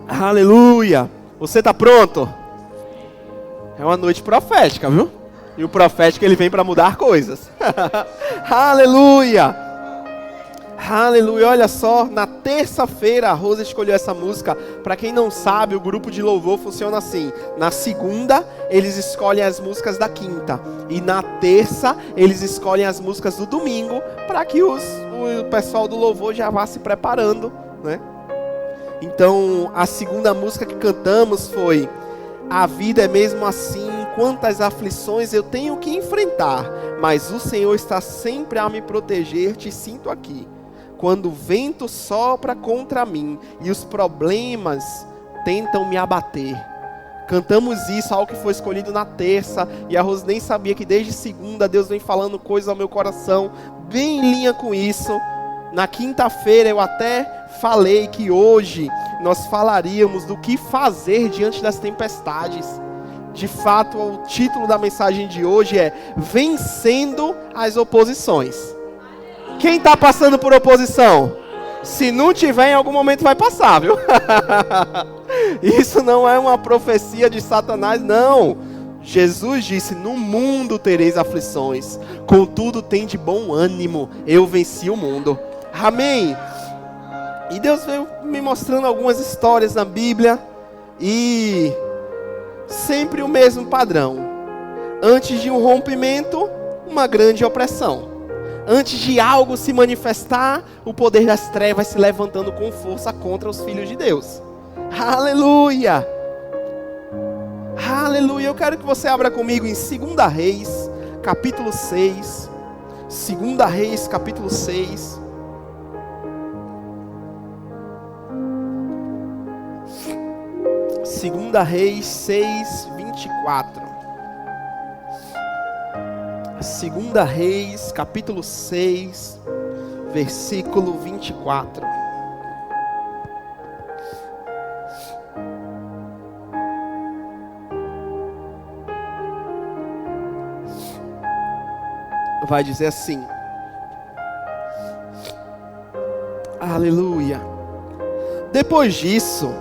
Aleluia! Você está pronto? É uma noite profética, viu? E o profético ele vem para mudar coisas. Aleluia! Aleluia! Olha só, na terça-feira a Rosa escolheu essa música. Para quem não sabe, o grupo de louvor funciona assim. Na segunda, eles escolhem as músicas da quinta. E na terça, eles escolhem as músicas do domingo. Para que o pessoal do louvor já vá se preparando, né? Então, a segunda música que cantamos foi: a vida é mesmo assim, quantas aflições eu tenho que enfrentar, mas o Senhor está sempre a me proteger, te sinto aqui. Quando o vento sopra contra mim e os problemas tentam me abater. Cantamos isso, algo que foi escolhido na terça, e a Rose nem sabia que desde segunda Deus vem falando coisas ao meu coração, bem em linha com isso. Na quinta-feira eu até falei que hoje nós falaríamos do que fazer diante das tempestades. De fato, o título da mensagem de hoje é Vencendo as Oposições. Quem está passando por oposição? Se não tiver, em algum momento vai passar, viu? Isso não é uma profecia de Satanás, não. Jesus disse: no mundo tereis aflições, contudo tem de bom ânimo, eu venci o mundo. Amém? E Deus veio me mostrando algumas histórias na Bíblia, e sempre o mesmo padrão. Antes de um rompimento, uma grande opressão. Antes de algo se manifestar, o poder das trevas se levantando com força contra os filhos de Deus. Aleluia! Aleluia! Eu quero que você abra comigo em 2 Reis, capítulo 6. 2 Reis, capítulo 6. Segunda Reis 6, 24. Segunda Reis, capítulo 6, versículo 24. Vai dizer assim: aleluia. Depois disso,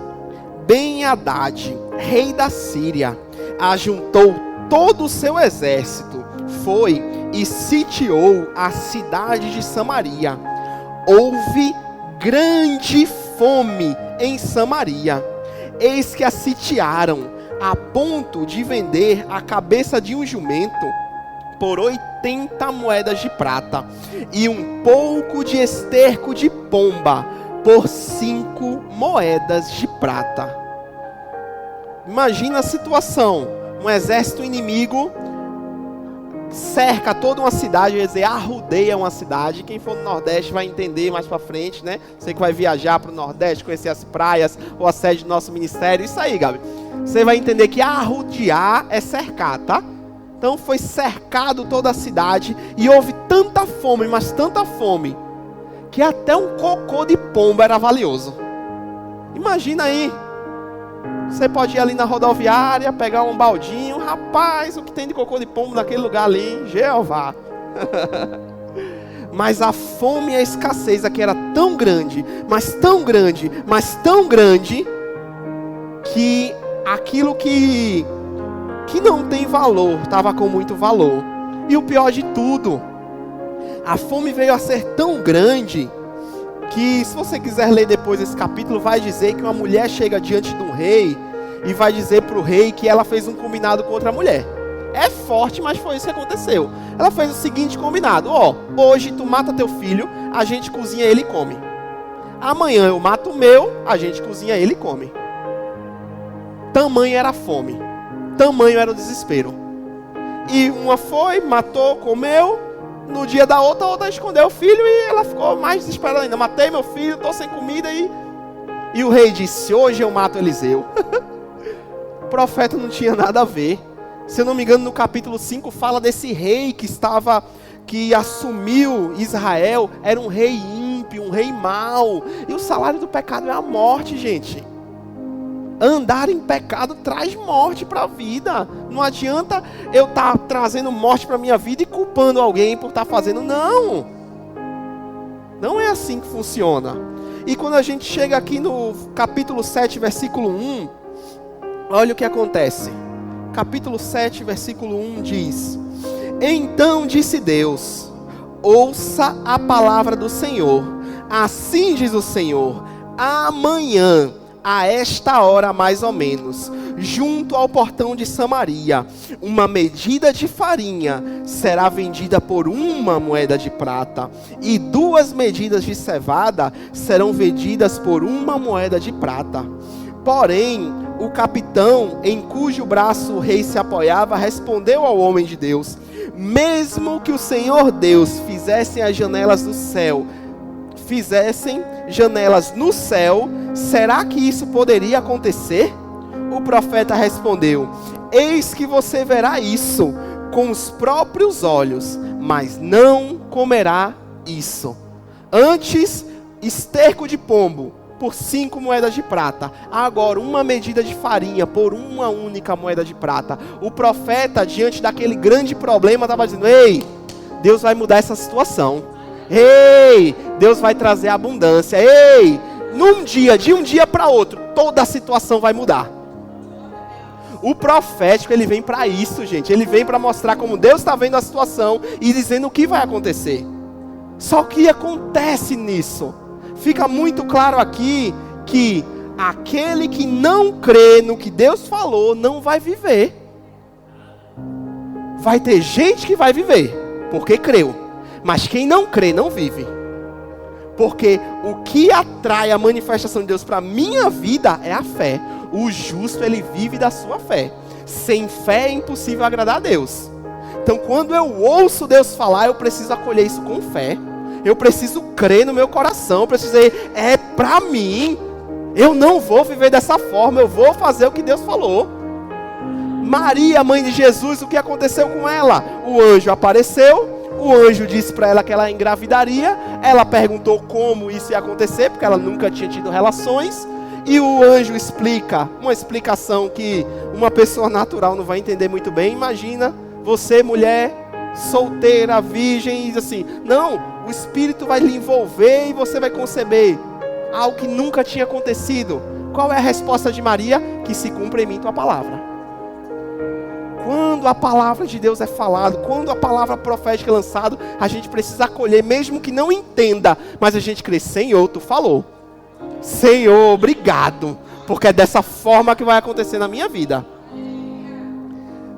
Ben-Hadad, rei da Síria, ajuntou todo o seu exército, foi e sitiou a cidade de Samaria. Houve grande fome em Samaria. Eis que a sitiaram, a ponto de vender a cabeça de um jumento por 80 moedas de prata, e um pouco de esterco de pomba por 5 moedas de prata. Imagina a situação: um exército inimigo cerca toda uma cidade, quer dizer, arrodeia uma cidade. Quem for no Nordeste vai entender mais pra frente, né? Você que vai viajar pro Nordeste, conhecer as praias ou a sede do nosso ministério, isso aí, Gabi. Você vai entender que arrodear é cercar, tá? Então foi cercado toda a cidade e houve tanta fome, mas tanta fome, que até um cocô de pomba era valioso. Imagina aí. Você pode ir ali na rodoviária, pegar um baldinho. Rapaz, o que tem de cocô de pombo naquele lugar ali? Jeová. Mas a fome e a escassez aqui era tão grande, mas tão grande, mas tão grande, que aquilo que não tem valor, estava com muito valor. E o pior de tudo, a fome veio a ser tão grande, que se você quiser ler depois esse capítulo, vai dizer que uma mulher chega diante de um rei e vai dizer para o rei que ela fez um combinado com outra mulher. É forte, mas foi isso que aconteceu. Ela fez o seguinte combinado: ó, hoje tu mata teu filho, a gente cozinha ele e come. Amanhã eu mato o meu, a gente cozinha ele e come. Tamanho era a fome, tamanho era o desespero. E uma foi, matou, comeu. No dia da outra, a outra escondeu o filho e ela ficou mais desesperada ainda. Matei meu filho, estou sem comida. E o rei disse: hoje eu mato Eliseu. O profeta não tinha nada a ver. Se eu não me engano, no capítulo 5 fala desse rei que assumiu Israel. Era um rei ímpio, um rei mau. E o salário do pecado é a morte, gente. Andar em pecado traz morte para a vida. Não adianta eu estar trazendo morte para a minha vida e culpando alguém por estar fazendo. Não. Não é assim que funciona. E quando a gente chega aqui no capítulo 7, versículo 1, olha o que acontece. Capítulo 7, versículo 1 diz: Então disse Deus, ouça a palavra do Senhor. Assim diz o Senhor, amanhã, a esta hora mais ou menos, junto ao portão de Samaria, uma medida de farinha será vendida por 1 moeda de prata, e 2 medidas de cevada serão vendidas por 1 moeda de prata. Porém, o capitão, em cujo braço o rei se apoiava, respondeu ao homem de Deus: mesmo que o Senhor Deus fizesse as janelas do céu, no céu, será que isso poderia acontecer? O profeta respondeu: eis que você verá isso com os próprios olhos, mas não comerá isso. Antes, esterco de pombo por 5 moedas de prata, agora 1 medida de farinha por 1 única moeda de prata. O profeta, diante daquele grande problema, estava dizendo: ei, Deus vai mudar essa situação. Ei, Deus vai trazer abundância. Ei, de um dia para outro, toda a situação vai mudar. O profético, ele vem para isso, gente. Ele vem para mostrar como Deus está vendo a situação e dizendo o que vai acontecer. Só que acontece nisso. Fica muito claro aqui que aquele que não crê no que Deus falou não vai viver. Vai ter gente que vai viver, porque creu. Mas quem não crê, não vive. Porque o que atrai a manifestação de Deus para a minha vida é a fé. O justo, ele vive da sua fé. Sem fé é impossível agradar a Deus. Então, quando eu ouço Deus falar, eu preciso acolher isso com fé. Eu preciso crer no meu coração. Eu preciso dizer: é para mim. Eu não vou viver dessa forma. Eu vou fazer o que Deus falou. Maria, mãe de Jesus, o que aconteceu com ela? O anjo apareceu. O anjo disse para ela que ela engravidaria. Ela perguntou como isso ia acontecer, porque ela nunca tinha tido relações. E o anjo explica, uma explicação que uma pessoa natural não vai entender muito bem. Imagina você, mulher, solteira, virgem, e diz assim: não, o Espírito vai lhe envolver e você vai conceber algo que nunca tinha acontecido. Qual é a resposta de Maria? Que se cumpra em mim tua palavra. Quando a palavra de Deus é falada, quando a palavra profética é lançada, a gente precisa acolher, mesmo que não entenda, mas a gente crê: Senhor, tu falou. Senhor, obrigado, porque é dessa forma que vai acontecer na minha vida.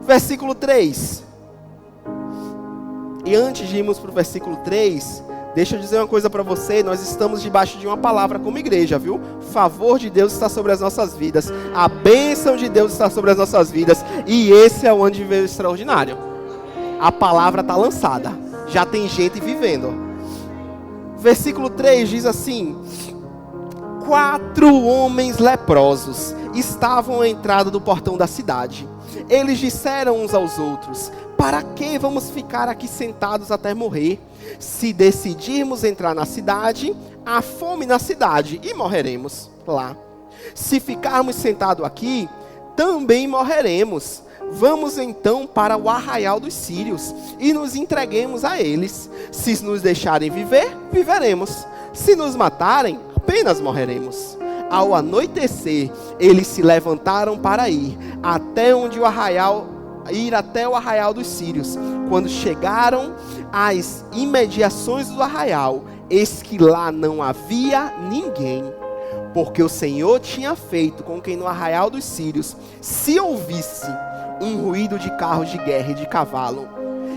Versículo 3. E antes de irmos para o versículo 3, deixa eu dizer uma coisa para você. Nós estamos debaixo de uma palavra como igreja, viu? O favor de Deus está sobre as nossas vidas. A bênção de Deus está sobre as nossas vidas. E esse é o ano de viver extraordinário. A palavra está lançada. Já tem gente vivendo. Versículo 3 diz assim: 4 homens leprosos estavam à entrada do portão da cidade. Eles disseram uns aos outros: para que vamos ficar aqui sentados até morrer? Se decidirmos entrar na cidade, há fome na cidade e morreremos lá. Se ficarmos sentados aqui, também morreremos. Vamos então para o arraial dos sírios e nos entreguemos a eles. Se nos deixarem viver, viveremos. Se nos matarem, apenas morreremos. Ao anoitecer, eles se levantaram para ir até o arraial dos sírios. Quando chegaram às imediações do arraial, eis que lá não havia ninguém, porque o Senhor tinha feito com que no arraial dos sírios se ouvisse um ruído de carros de guerra e de cavalo,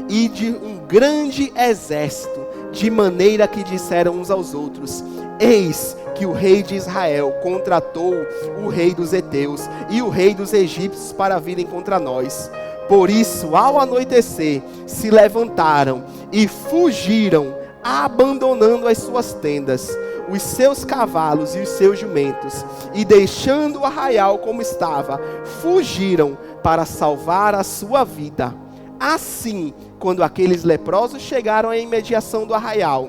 e de um grande exército, de maneira que disseram uns aos outros: eis que o rei de Israel contratou o rei dos heteus e o rei dos egípcios para virem contra nós. Por isso, ao anoitecer, se levantaram e fugiram, abandonando as suas tendas, os seus cavalos e os seus jumentos, e deixando o arraial como estava, fugiram para salvar a sua vida. Assim, quando aqueles leprosos chegaram à imediação do arraial,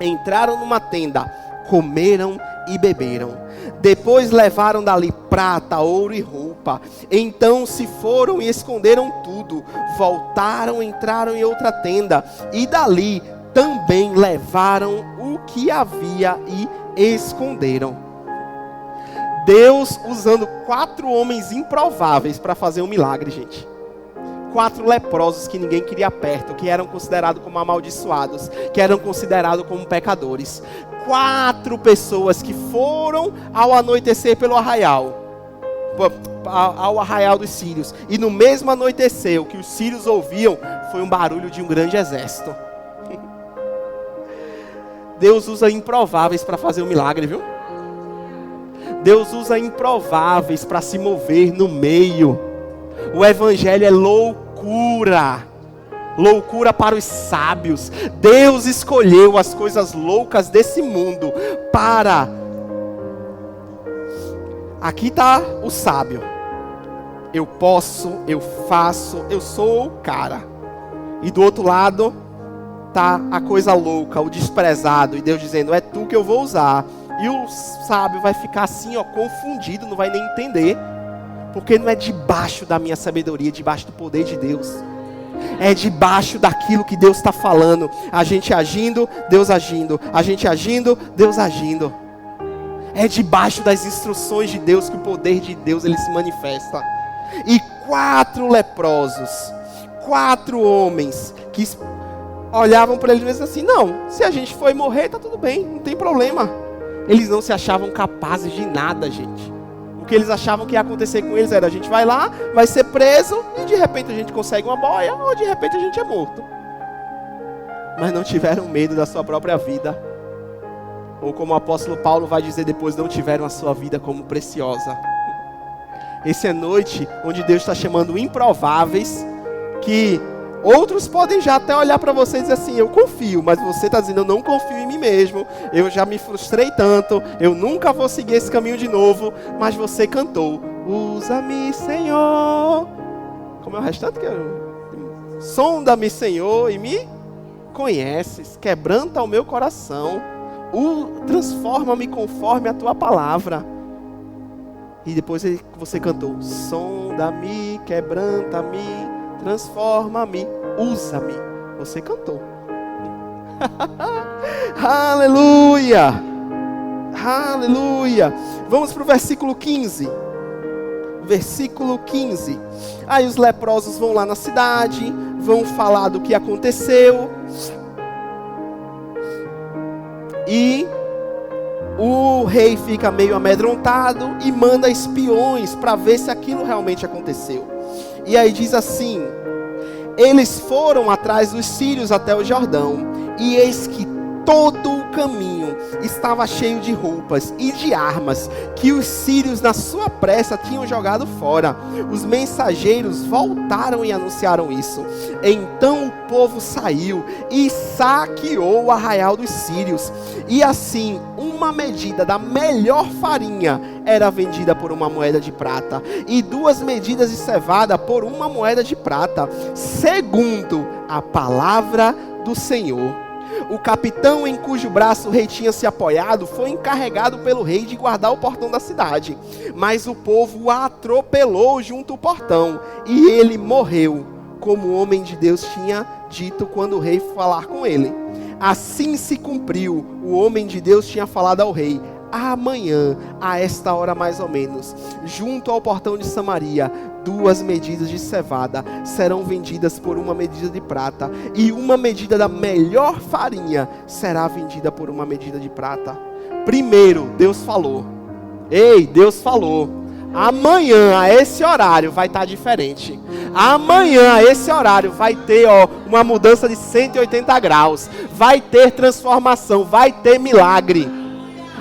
entraram numa tenda, comeram e beberam. Depois levaram dali prata, ouro e roupa. Então se foram e esconderam tudo. Voltaram, entraram em outra tenda, e dali também levaram o que havia e esconderam. Deus usando 4 homens improváveis para fazer um milagre, gente. 4 leprosos que ninguém queria perto, que eram considerados como amaldiçoados, que eram considerados como pecadores. 4 pessoas que foram ao anoitecer pelo arraial, ao arraial dos sírios. E no mesmo anoitecer, o que os sírios ouviam foi um barulho de um grande exército. Deus usa improváveis para fazer um milagre, viu? Deus usa improváveis para se mover no meio. O evangelho é loucura. Loucura para os sábios. Deus escolheu as coisas loucas desse mundo para... Aqui está o sábio. Eu posso, eu faço, eu sou o cara. E do outro lado está a coisa louca, o desprezado. E Deus dizendo, é tu que eu vou usar. E o sábio vai ficar assim, ó, confundido, não vai nem entender. Porque não é debaixo da minha sabedoria, é debaixo do poder de Deus. É debaixo daquilo que Deus está falando. A gente agindo, Deus agindo. A gente agindo, Deus agindo. É debaixo das instruções de Deus que o poder de Deus ele se manifesta. E 4 leprosos, 4 homens que olhavam para eles e diziam assim, não, se a gente for morrer, está tudo bem, não tem problema. Eles não se achavam capazes de nada, gente. O que eles achavam que ia acontecer com eles era, a gente vai lá, vai ser preso, e de repente a gente consegue uma boia, ou de repente a gente é morto. Mas não tiveram medo da sua própria vida. Ou como o apóstolo Paulo vai dizer depois, não tiveram a sua vida como preciosa. Essa é noite onde Deus está chamando improváveis, que outros podem já até olhar para você e dizer assim, eu confio, mas você está dizendo, eu não confio em mim mesmo, eu já me frustrei tanto, eu nunca vou seguir esse caminho de novo, mas você cantou, usa-me, Senhor, como é o restante? Sonda-me, Senhor, e me conheces, quebranta o meu coração, transforma-me conforme a tua palavra. E depois você cantou, sonda-me, quebranta-me, transforma-me, usa-me. Você cantou. Aleluia! Aleluia! Vamos para o versículo 15. Versículo 15. Aí os leprosos vão lá na cidade, vão falar do que aconteceu. E o rei fica meio amedrontado e manda espiões para ver se aquilo realmente aconteceu. E aí diz assim, eles foram atrás dos sírios até o Jordão, e eis que todo o caminho estava cheio de roupas e de armas, que os sírios na sua pressa tinham jogado fora. Os mensageiros voltaram e anunciaram isso. Então o povo saiu e saqueou o arraial dos sírios, e assim uma medida da melhor farinha era vendida por uma moeda de prata, e 2 medidas de cevada por uma moeda de prata, segundo a palavra do Senhor. O capitão em cujo braço o rei tinha se apoiado foi encarregado pelo rei de guardar o portão da cidade, mas o povo o atropelou junto ao portão, e ele morreu, como o homem de Deus tinha dito quando o rei foi falar com ele. Assim se cumpriu, o homem de Deus tinha falado ao rei, amanhã, a esta hora mais ou menos, junto ao portão de Samaria, 2 medidas de cevada serão vendidas por uma medida de prata, e uma medida da melhor farinha será vendida por uma medida de prata. Primeiro, Deus falou. Ei, Deus falou. Amanhã, a esse horário, vai estar diferente. Amanhã, a esse horário, vai ter uma mudança de 180 graus. Vai ter transformação, vai ter milagre.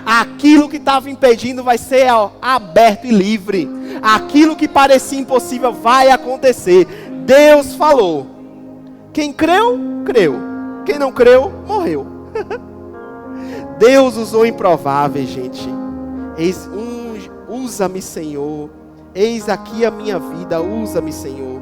Aquilo que estava impedindo vai ser aberto e livre. Aquilo que parecia impossível vai acontecer. Deus falou. Quem creu, creu. Quem não creu, morreu. Deus usou improváveis, gente. Usa-me, Senhor. Eis aqui a minha vida, usa-me, Senhor.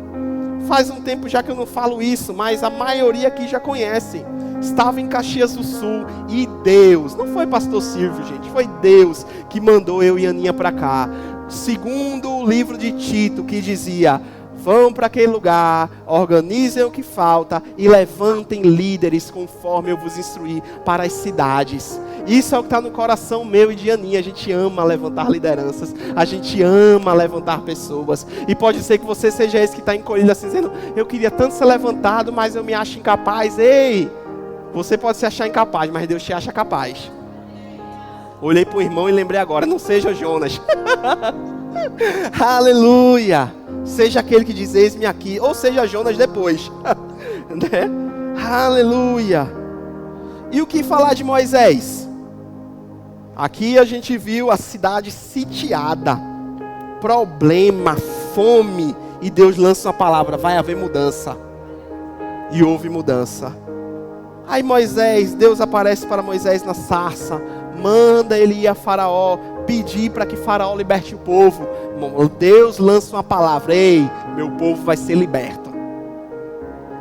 Faz um tempo já que eu não falo isso, mas a maioria aqui já conhece. Estava em Caxias do Sul e Deus, não foi pastor Silvio, gente, foi Deus que mandou eu e Aninha para cá. Segundo o livro de Tito, que dizia, vão para aquele lugar, organizem o que falta e levantem líderes conforme eu vos instruí para as cidades. Isso é o que está no coração meu e de Aninha. A gente ama levantar lideranças, a gente ama levantar pessoas. E pode ser que você seja esse que está encolhido assim, dizendo, eu queria tanto ser levantado, mas eu me acho incapaz. Ei, você pode se achar incapaz, mas Deus te acha capaz. Olhei para o irmão e lembrei agora, não seja Jonas. Aleluia. Seja aquele que diz, eis-me aqui, ou seja Jonas depois. Né? Aleluia. E o que falar de Moisés? Aqui a gente viu a cidade sitiada, problema, fome, e Deus lança uma palavra, vai haver mudança. E houve mudança. Aí Moisés, Deus aparece para Moisés na sarça, manda ele ir a Faraó, pedir para que Faraó liberte o povo. Deus lança uma palavra, ei, meu povo vai ser liberto.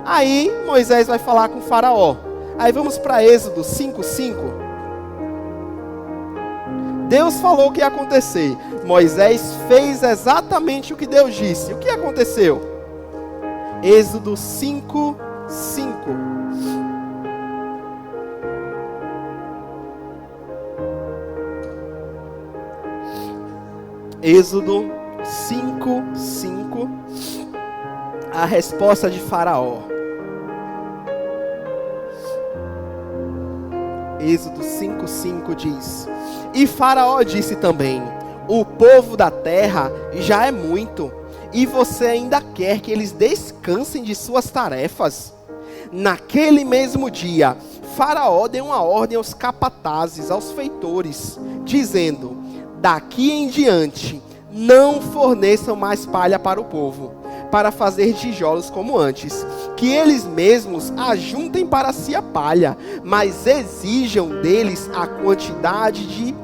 Aí Moisés vai falar com Faraó. Aí vamos para Êxodo 5:5. Deus falou o que ia acontecer. Moisés fez exatamente o que Deus disse. O que aconteceu? Êxodo 5:5. Êxodo 5:5. A resposta de Faraó. Êxodo 5:5 diz: E Faraó disse também, o povo da terra já é muito, e você ainda quer que eles descansem de suas tarefas? Naquele mesmo dia, Faraó deu uma ordem aos capatazes, aos feitores, dizendo, daqui em diante, não forneçam mais palha para o povo, para fazer tijolos como antes, que eles mesmos ajuntem para si a palha, mas exijam deles a quantidade de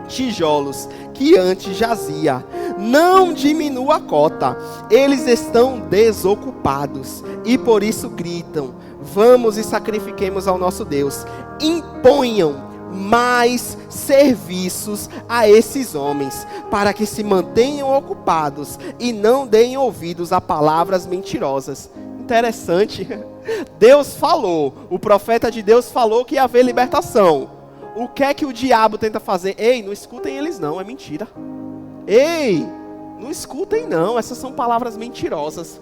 tijolos que antes jazia. Não diminua a cota, eles estão desocupados, e por isso gritam, vamos e sacrifiquemos ao nosso Deus. Imponham mais serviços a esses homens, para que se mantenham ocupados e não deem ouvidos a palavras mentirosas. Interessante, Deus falou, o profeta de Deus falou que ia haver libertação. O que é que o diabo tenta fazer? Ei, não escutem eles não, é mentira. Ei, não escutem não, essas são palavras mentirosas.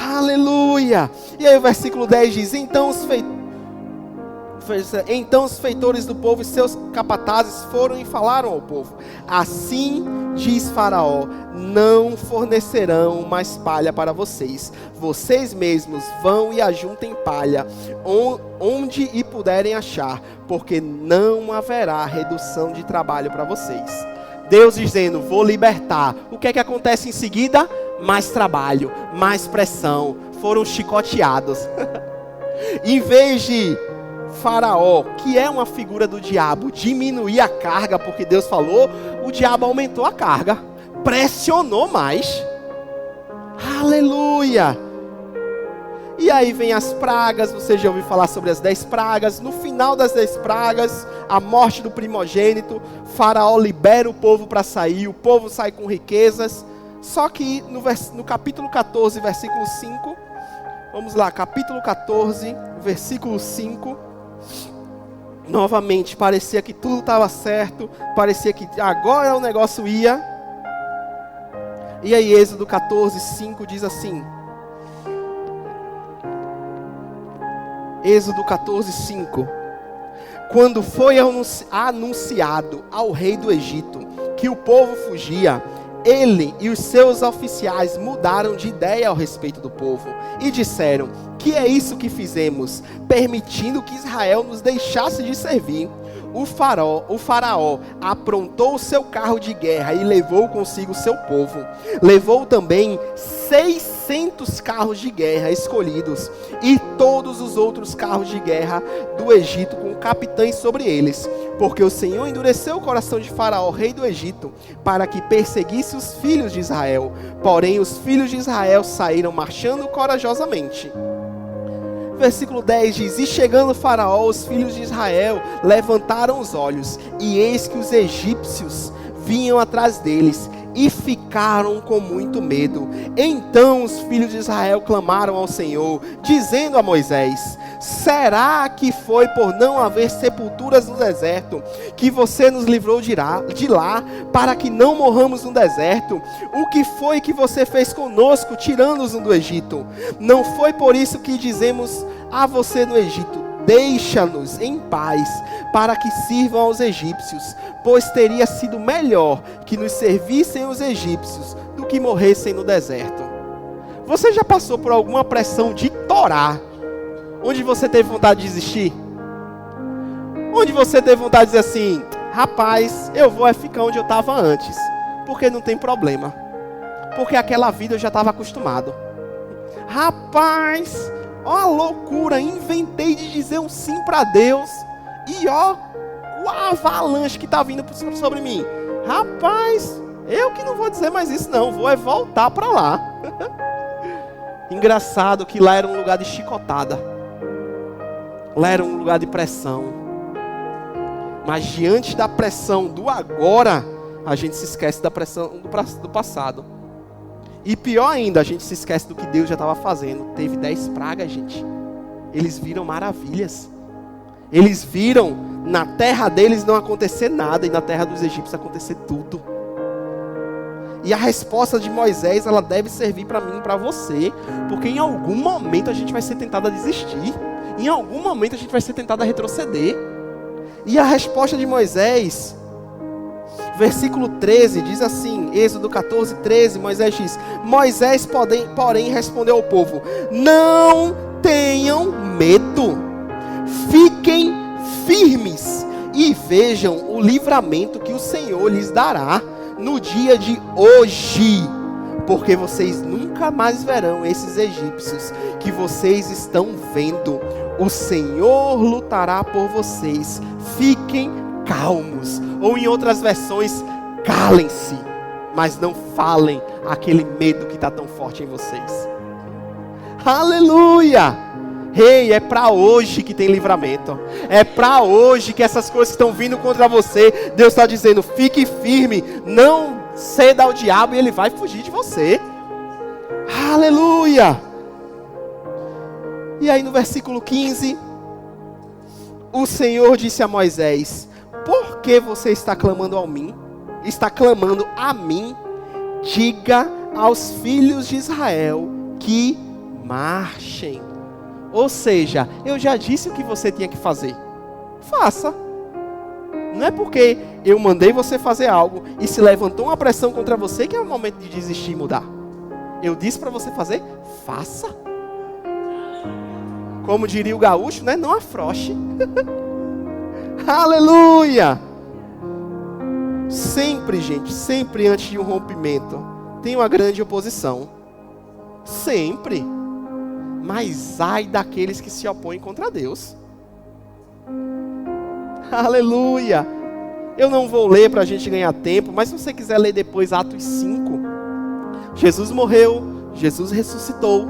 Aleluia. E aí o versículo 10 diz, então os feitores do povo e seus capatazes foram e falaram ao povo, assim diz Faraó, não fornecerão mais palha para vocês, vocês mesmos vão e ajuntem palha, onde e puderem achar, porque não haverá redução de trabalho para vocês. Deus dizendo, vou libertar. O que é que acontece em seguida? Mais trabalho, mais pressão, foram chicoteados. Em vez de Faraó, que é uma figura do diabo, diminuir a carga, porque Deus falou, o diabo aumentou a carga, pressionou mais. Aleluia. E aí vem as pragas, você já ouviu falar sobre as 10 pragas, no final das 10 pragas, a morte do primogênito, Faraó libera o povo para sair, o povo sai com riquezas, só que no capítulo 14, versículo 5, vamos lá, capítulo 14, versículo 5, novamente, parecia que tudo estava certo, parecia que agora o negócio ia. E aí Êxodo 14, 5 diz assim, Êxodo 14, 5, quando foi anunciado ao rei do Egito que o povo fugia, ele e os seus oficiais mudaram de ideia ao respeito do povo e disseram, que é isso que fizemos, permitindo que Israel nos deixasse de servir? O faraó aprontou o seu carro de guerra e levou consigo o seu povo. Levou também 600 carros de guerra escolhidos e todos os outros carros de guerra do Egito com capitães sobre eles. Porque o Senhor endureceu o coração de Faraó, rei do Egito, para que perseguisse os filhos de Israel. Porém, os filhos de Israel saíram marchando corajosamente. Versículo 10 diz, e chegando Faraó, os filhos de Israel levantaram os olhos, e eis que os egípcios vinham atrás deles. e ficaram com muito medo. Então os filhos de Israel clamaram ao Senhor, dizendo a Moisés: será que foi por não haver sepulturas no deserto que você nos livrou de lá, para que não morramos no deserto? O que foi que você fez conosco, tirando-nos do Egito? Não foi por isso que dizemos a você no Egito: deixa-nos em paz, para que sirvam aos egípcios, pois teria sido melhor que nos servissem os egípcios do que morressem no deserto. Você já passou por alguma pressão de torar, onde você teve vontade de desistir? Onde você teve vontade de dizer assim: rapaz, eu vou ficar onde eu estava antes, porque não tem problema, porque aquela vida eu já estava acostumado. Rapaz, ó a loucura, inventei de dizer um sim para Deus, e ó, o avalanche que está vindo sobre mim. Rapaz, eu que não vou dizer mais isso não, vou voltar para lá. Engraçado que lá era um lugar de chicotada, lá era um lugar de pressão, mas diante da pressão do agora, a gente se esquece da pressão do passado. E pior ainda, a gente se esquece do que Deus já estava fazendo. Teve 10 pragas, gente. Eles viram maravilhas. Eles viram na terra deles não acontecer nada, e na terra dos egípcios acontecer tudo. E a resposta de Moisés, ela deve servir para mim e para você, porque em algum momento a gente vai ser tentado a desistir. Em algum momento a gente vai ser tentado a retroceder. E a resposta de Moisés, versículo 13, diz assim, Êxodo 14, 13, Moisés diz: Moisés, porém, respondeu ao povo: não tenham medo, fiquem firmes e vejam o livramento que o Senhor lhes dará no dia de hoje, porque vocês nunca mais verão esses egípcios que vocês estão vendo. O Senhor lutará por vocês, fiquem calmos. Ou em outras versões, calem-se, mas não falem aquele medo que está tão forte em vocês. Aleluia! Ei, é para hoje que tem livramento. É para hoje que essas coisas que estão vindo contra você, Deus está dizendo: fique firme, não ceda ao diabo e ele vai fugir de você. Aleluia! E aí no versículo 15, o Senhor disse a Moisés: por que você está clamando a mim? Diga aos filhos de Israel que marchem. Ou seja, eu já disse o que você tinha que fazer. Faça. Não é porque eu mandei você fazer algo e se levantou uma pressão contra você que é o momento de desistir e mudar. Eu disse para você fazer, faça. Como diria o gaúcho, né? Não afrouxe. Aleluia! Sempre, gente, sempre antes de um rompimento, tem uma grande oposição. Sempre. Mas ai daqueles que se opõem contra Deus. Aleluia! Eu não vou ler para a gente ganhar tempo, mas se você quiser ler depois Atos 5. Jesus morreu, Jesus ressuscitou,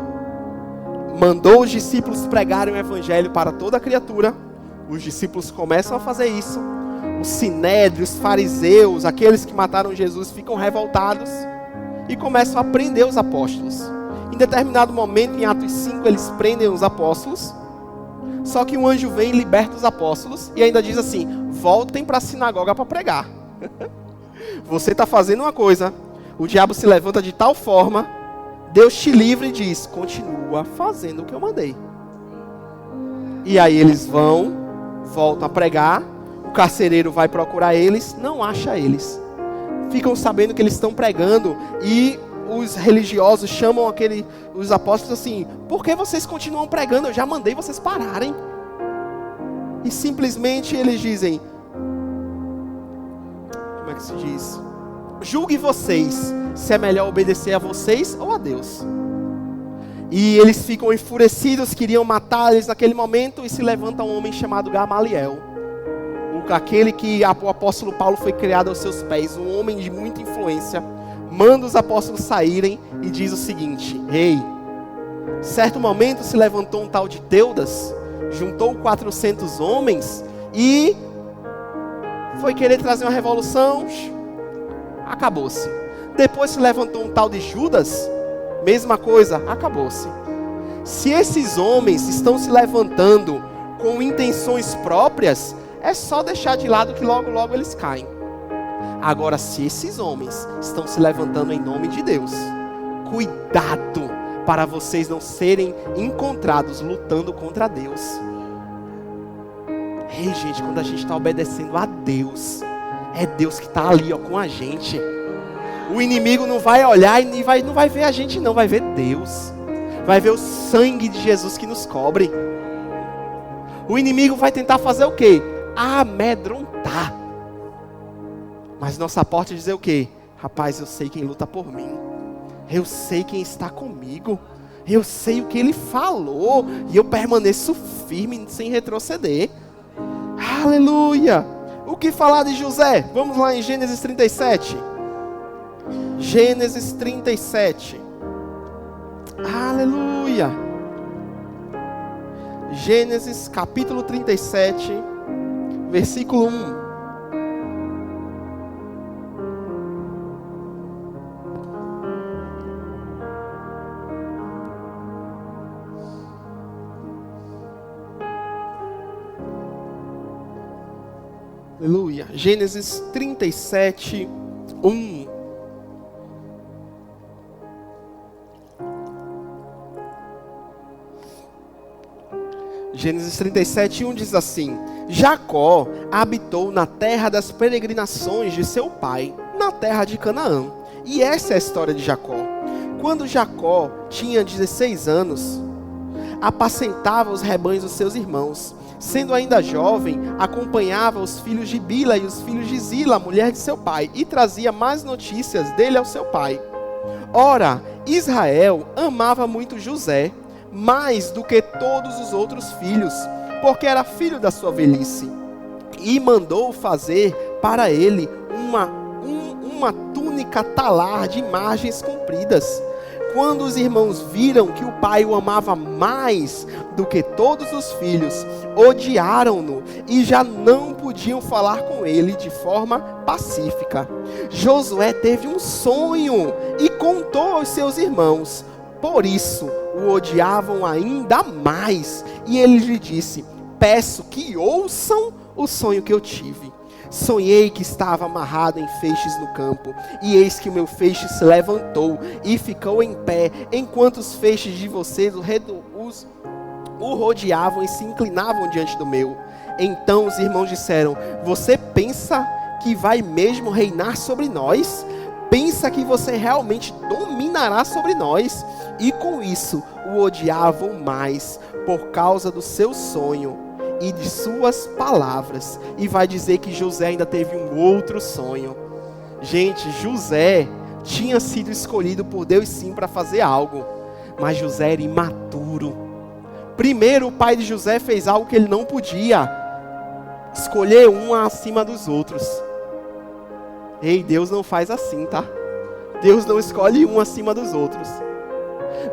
mandou os discípulos pregarem o evangelho para toda a criatura. Os discípulos começam a fazer isso. Os sinédrios, os fariseus, aqueles que mataram Jesus, ficam revoltados e começam a prender os apóstolos. Em determinado momento, em Atos 5, eles prendem os apóstolos. Só que um anjo vem e liberta os apóstolos e ainda diz assim: voltem para a sinagoga para pregar. Você está fazendo uma coisa, o diabo se levanta de tal forma, Deus te livra e diz: continua fazendo o que eu mandei. E aí eles voltam a pregar. O carcereiro vai procurar eles, não acha eles. Ficam sabendo que eles estão pregando e os religiosos chamam os apóstolos assim: por que vocês continuam pregando? Eu já mandei vocês pararem. E simplesmente eles dizem, como é que se diz? Julgue vocês se é melhor obedecer a vocês ou a Deus. E eles ficam enfurecidos, queriam matar eles naquele momento, e se levanta um homem chamado Gamaliel, aquele que o apóstolo Paulo foi criado aos seus pés, um homem de muita influência. Manda os apóstolos saírem e diz o seguinte: ei, certo momento se levantou um tal de Teudas, juntou 400 homens e foi querer trazer uma revolução. Acabou-se. Depois se levantou um tal de Judas, mesma coisa, acabou-se. Se esses homens estão se levantando com intenções próprias, é só deixar de lado que logo, logo eles caem. Agora, se esses homens estão se levantando em nome de Deus, cuidado para vocês não serem encontrados lutando contra Deus. Ei, gente, quando a gente está obedecendo a Deus, é Deus que está ali, ó, com a gente. O inimigo não vai olhar e não vai ver a gente não, vai ver Deus. Vai ver o sangue de Jesus que nos cobre. O inimigo vai tentar fazer o quê? Amedrontar. Mas nossa porta é dizer o quê? Rapaz, eu sei quem luta por mim. Eu sei quem está comigo. Eu sei o que ele falou. E eu permaneço firme sem retroceder. Aleluia. O que falar de José? Vamos lá em Gênesis 37. Gênesis 37. Aleluia. Gênesis capítulo 37, versículo 1. Aleluia. Gênesis 37, 1. Gênesis 37, 1 diz assim: Jacó habitou na terra das peregrinações de seu pai, na terra de Canaã. E essa é a história de Jacó. Quando Jacó tinha 16 anos, apacentava os rebanhos dos seus irmãos. Sendo ainda jovem, acompanhava os filhos de Bila e os filhos de Zila, mulher de seu pai, e trazia mais notícias dele ao seu pai. Ora, Israel amava muito José, mais do que todos os outros filhos, porque era filho da sua velhice, e mandou fazer para ele uma túnica talar de margens compridas. Quando os irmãos viram que o pai o amava mais do que todos os filhos, odiaram-no e já não podiam falar com ele de forma pacífica. Josué teve um sonho e contou aos seus irmãos. Por isso o odiavam ainda mais. E ele lhe disse: peço que ouçam o sonho que eu tive. Sonhei que estava amarrado em feixes no campo, e eis que o meu feixe se levantou e ficou em pé, enquanto os feixes de vocês o rodeavam e se inclinavam diante do meu. Então os irmãos disseram: você pensa que vai mesmo reinar sobre nós? Pensa que você realmente dominará sobre nós? E com isso o odiavam mais por causa do seu sonho e de suas palavras. E vai dizer que José ainda teve um outro sonho. Gente, José tinha sido escolhido por Deus sim para fazer algo, mas José era imaturo. Primeiro o pai de José fez algo que ele não podia: escolher um acima dos outros. Ei, Deus não faz assim, tá? Deus não escolhe um acima dos outros.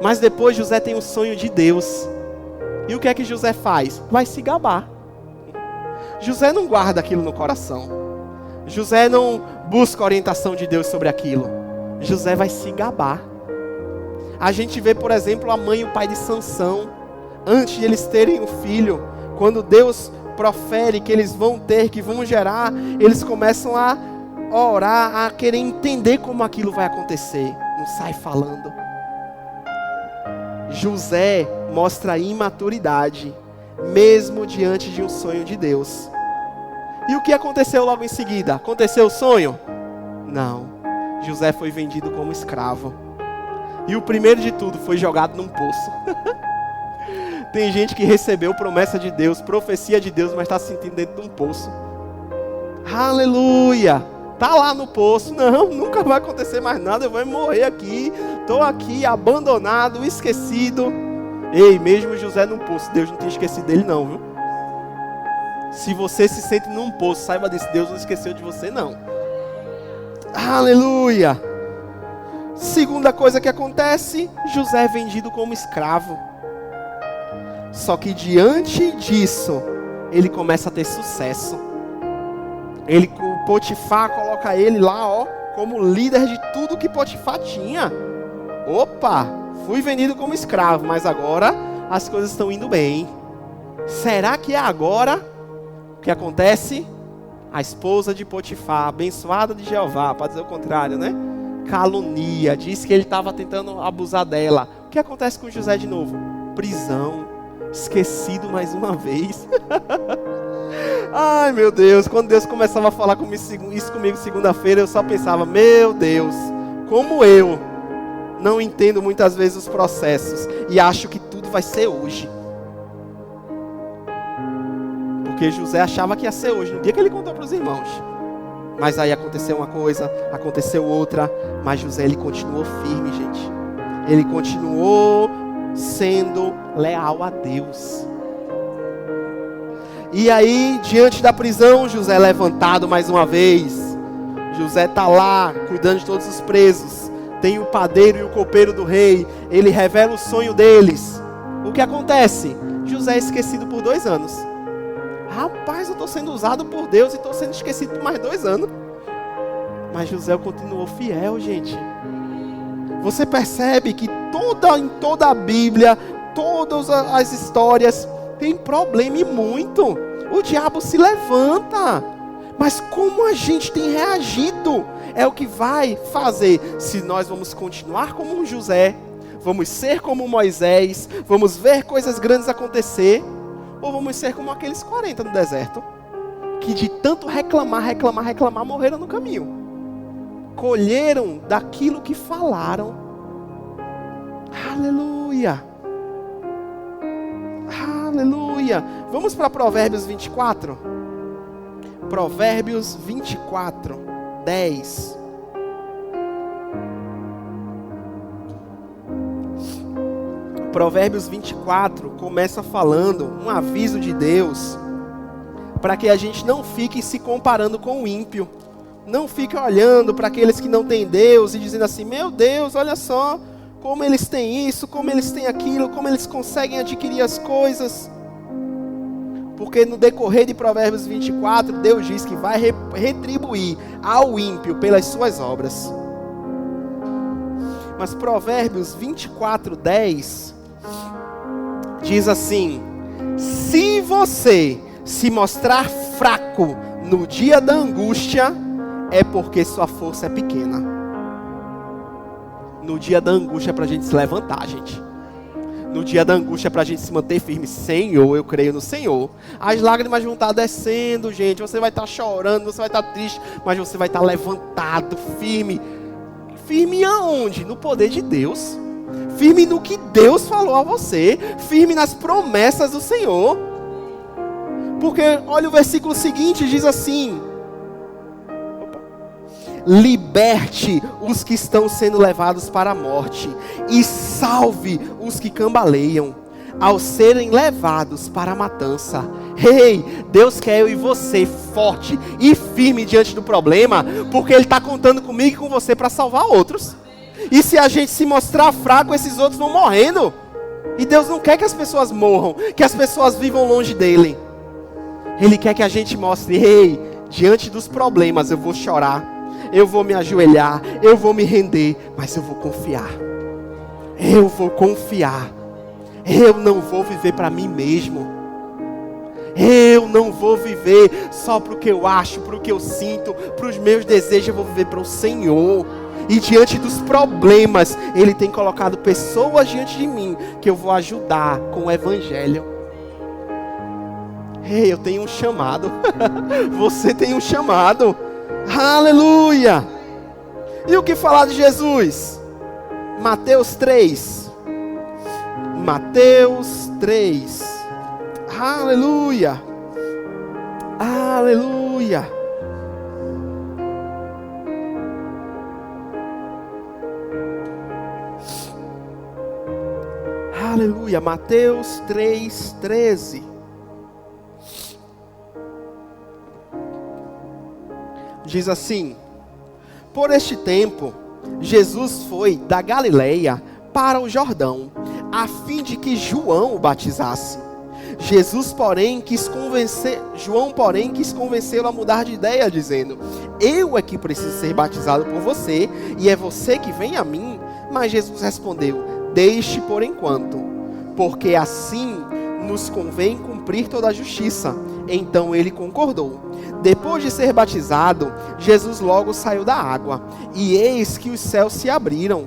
Mas depois José tem um sonho de Deus. E o que é que José faz? Vai se gabar. José não guarda aquilo no coração. José não busca a orientação de Deus sobre aquilo. José vai se gabar. A gente vê, por exemplo, a mãe e o pai de Sansão. Antes de eles terem um filho, quando Deus profere que eles vão ter, que vão gerar, eles começam a orar, a querer entender como aquilo vai acontecer. Não sai falando. José mostra imaturidade, mesmo diante de um sonho de Deus. E o que aconteceu logo em seguida? Aconteceu o sonho? Não. José foi vendido como escravo. E o primeiro de tudo foi jogado num poço. Tem gente que recebeu promessa de Deus, profecia de Deus, mas está se sentindo dentro de um poço. Aleluia! Está lá no poço. Não, nunca vai acontecer mais nada, eu vou morrer aqui. Estou aqui abandonado, esquecido. Ei, mesmo José num poço, Deus não tinha esquecido dele não, viu? Se você se sente num poço, saiba disso, Deus não esqueceu de você não. Aleluia! Segunda coisa que acontece, José é vendido como escravo. Só que diante disso, ele começa a ter sucesso. O Potifar coloca coloca ele lá, ó, como líder de tudo que Potifar tinha. Opa, fui vendido como escravo, mas agora as coisas estão indo bem. Será que é agora o que acontece? A esposa de Potifar, abençoada de Jeová, para dizer o contrário, né? Calunia, diz que ele estava tentando abusar dela. O que acontece com José de novo? Prisão, esquecido mais uma vez. Ai meu Deus, quando Deus começava a falar isso comigo segunda-feira, eu só pensava, meu Deus, como eu não entendo muitas vezes os processos e acho que tudo vai ser hoje. Porque José achava que ia ser hoje, no dia que ele contou para os irmãos. Mas aí aconteceu uma coisa, aconteceu outra, mas José, ele continuou firme, gente. Ele continuou sendo leal a Deus. E aí, diante da prisão, José é levantado mais uma vez. José está lá, cuidando de todos os presos. Tem o padeiro e o copeiro do rei. Ele revela o sonho deles. O que acontece? José é esquecido por 2 anos. Rapaz, eu estou sendo usado por Deus e estou sendo esquecido por mais 2 anos. Mas José continuou fiel, gente. Você percebe que em toda a Bíblia, todas as histórias, tem problema e muito. O diabo se levanta. Mas como a gente tem reagido, é o que vai fazer. Se nós vamos continuar como um José, vamos ser como Moisés, vamos ver coisas grandes acontecer, ou vamos ser como aqueles 40 no deserto, que de tanto reclamar, morreram no caminho. Colheram daquilo que falaram. Aleluia. Aleluia. Vamos para Provérbios 24. Provérbios 24, 10. Provérbios 24 começa falando um aviso de Deus para que a gente não fique se comparando com o ímpio. Não fique olhando para aqueles que não têm Deus e dizendo assim, meu Deus, olha só como eles têm isso, como eles têm aquilo, como eles conseguem adquirir as coisas. Porque no decorrer de Provérbios 24, Deus diz que vai retribuir ao ímpio pelas suas obras. Mas Provérbios 24, 10 diz assim: se você se mostrar fraco no dia da angústia, é porque sua força é pequena. No dia da angústia é para a gente se levantar, gente. No dia da angústia é para a gente se manter firme. Senhor, eu creio no Senhor. As lágrimas vão estar descendo, gente. Você vai estar chorando, você vai estar triste, mas você vai estar levantado, firme. Firme aonde? No poder de Deus. Firme no que Deus falou a você. Firme nas promessas do Senhor. Porque olha o versículo seguinte, diz assim: liberte os que estão sendo levados para a morte e salve os que cambaleiam ao serem levados para a matança. Ei, Deus quer eu e você forte e firme diante do problema, porque Ele está contando comigo e com você para salvar outros. E se a gente se mostrar fraco, esses outros vão morrendo. E Deus não quer que as pessoas morram, que as pessoas vivam longe dEle. Ele quer que a gente mostre: ei, diante dos problemas eu vou chorar, eu vou me ajoelhar, eu vou me render, mas eu vou confiar. Eu vou confiar. Eu não vou viver para mim mesmo. Eu não vou viver só para o que eu acho, para o que eu sinto, para os meus desejos. Eu vou viver para o Senhor. E diante dos problemas, Ele tem colocado pessoas diante de mim que eu vou ajudar com o Evangelho. Ei, eu tenho um chamado. Você tem um chamado. Aleluia! E o que falar de Jesus? Mateus 3. Mateus 3. Aleluia! Aleluia! Aleluia! Mateus 3, 13. Diz assim: por este tempo, Jesus foi da Galileia para o Jordão, a fim de que João o batizasse. João, porém, quis convencê-lo a mudar de ideia, dizendo: eu é que preciso ser batizado por você, e é você que vem a mim? Mas Jesus respondeu: deixe por enquanto, porque assim nos convém cumprir toda a justiça. Então ele concordou. Depois de ser batizado, Jesus logo saiu da água, e eis que os céus se abriram,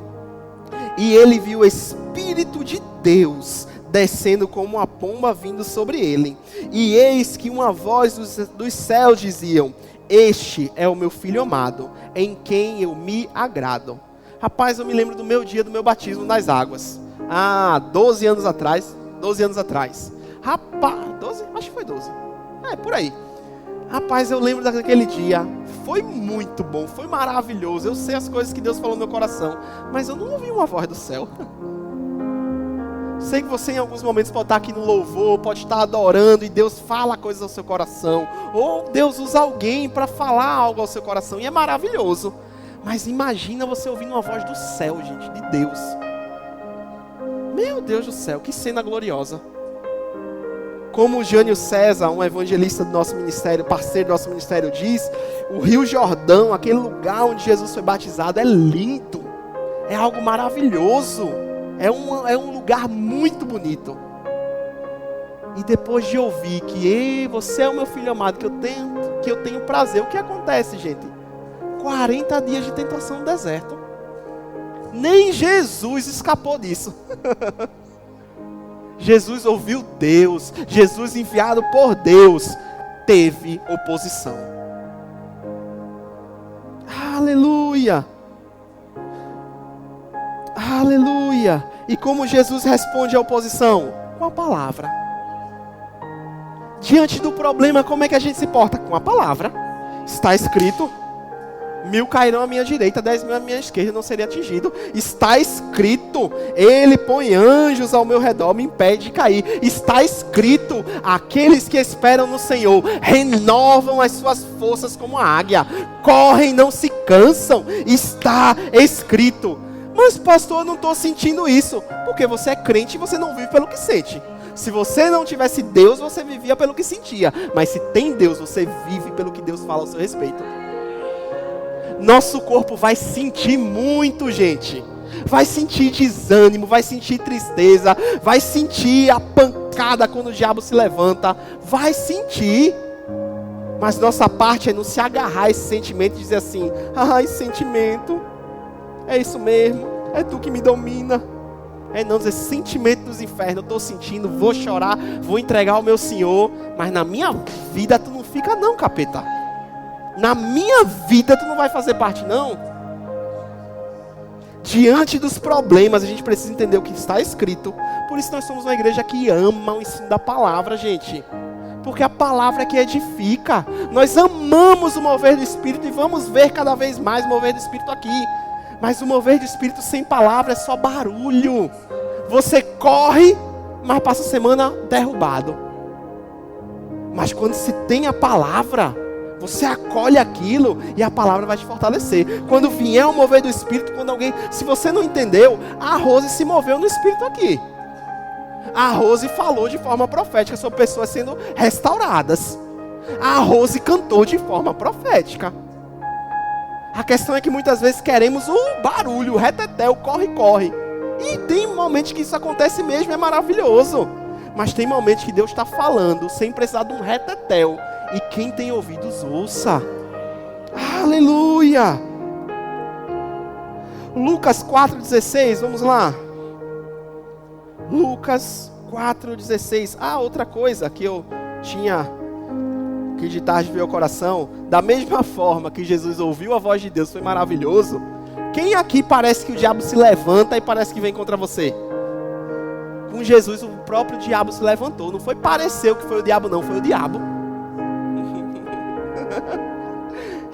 e ele viu o Espírito de Deus descendo como uma pomba vindo sobre ele. E eis que uma voz dos céus dizia: este é o meu Filho amado, em quem eu me agrado. Rapaz, eu me lembro do meu dia do meu batismo nas águas. 12 anos atrás. Rapaz, 12? Acho que foi 12. Por aí. Rapaz, eu lembro daquele dia. Foi muito bom, foi maravilhoso. Eu sei as coisas que Deus falou no meu coração, mas eu não ouvi uma voz do céu. Sei que você em alguns momentos pode estar aqui no louvor, pode estar adorando e Deus fala coisas ao seu coração. Ou Deus usa alguém para falar algo ao seu coração e é maravilhoso. Mas imagina você ouvindo uma voz do céu, gente, de Deus. Meu Deus do céu, que cena gloriosa. Como o Jânio César, um evangelista do nosso ministério, parceiro do nosso ministério, diz, o Rio Jordão, aquele lugar onde Jesus foi batizado, é lindo. É algo maravilhoso. É um lugar muito bonito. E depois de ouvir que você é o meu filho amado, que eu tenho prazer, o que acontece, gente? 40 dias de tentação no deserto. Nem Jesus escapou disso. Jesus ouviu Deus. Jesus, enviado por Deus, teve oposição. Aleluia. Aleluia. E como Jesus responde à oposição? Com a palavra. Diante do problema, como é que a gente se porta? Com a palavra. Está escrito: 1000 cairão à minha direita, 10.000 à minha esquerda, não seria atingido. Está escrito: ele põe anjos ao meu redor, me impede de cair. Está escrito: aqueles que esperam no Senhor renovam as suas forças como a águia, correm, não se cansam. Está escrito. Mas pastor, eu não estou sentindo isso. Porque você é crente e você não vive pelo que sente. Se você não tivesse Deus, você vivia pelo que sentia. Mas se tem Deus, você vive pelo que Deus fala ao seu respeito. Nosso corpo vai sentir muito, gente. Vai sentir desânimo, vai sentir tristeza, vai sentir a pancada quando o diabo se levanta. Vai sentir. Mas nossa parte é não se agarrar a esse sentimento e dizer assim: esse sentimento, é isso mesmo, é tu que me domina. É não dizer: sentimento dos infernos, eu estou sentindo, vou chorar, vou entregar ao meu Senhor. Mas na minha vida tu não fica não, capeta. Na minha vida tu não vai fazer parte não. Diante dos problemas a gente precisa entender o que está escrito. Por isso nós somos uma igreja que ama o ensino da palavra, gente. Porque a palavra é que edifica. Nós amamos o mover do Espírito e vamos ver cada vez mais o mover do Espírito aqui. Mas o mover do Espírito sem palavra é só barulho. Você corre, mas passa a semana derrubado. Mas quando se tem a palavra, você acolhe aquilo e a palavra vai te fortalecer. Quando vier o mover do Espírito, quando alguém... Se você não entendeu, a Rose se moveu no Espírito aqui. A Rose falou de forma profética sobre pessoas sendo restauradas. A Rose cantou de forma profética. A questão é que muitas vezes queremos o barulho, o reteté, o corre-corre. E tem momentos que isso acontece mesmo, é maravilhoso. Mas tem momentos que Deus está falando sem precisar de um retetel. E quem tem ouvidos, ouça. Aleluia. Lucas 4,16, vamos lá. Lucas 4,16. Outra coisa que eu tinha que de tarde veio ao coração. Da mesma forma que Jesus ouviu a voz de Deus, foi maravilhoso. Quem aqui parece que o diabo se levanta e parece que vem contra você? Com Jesus o próprio diabo se levantou. Não foi pareceu que foi o diabo não, foi o diabo.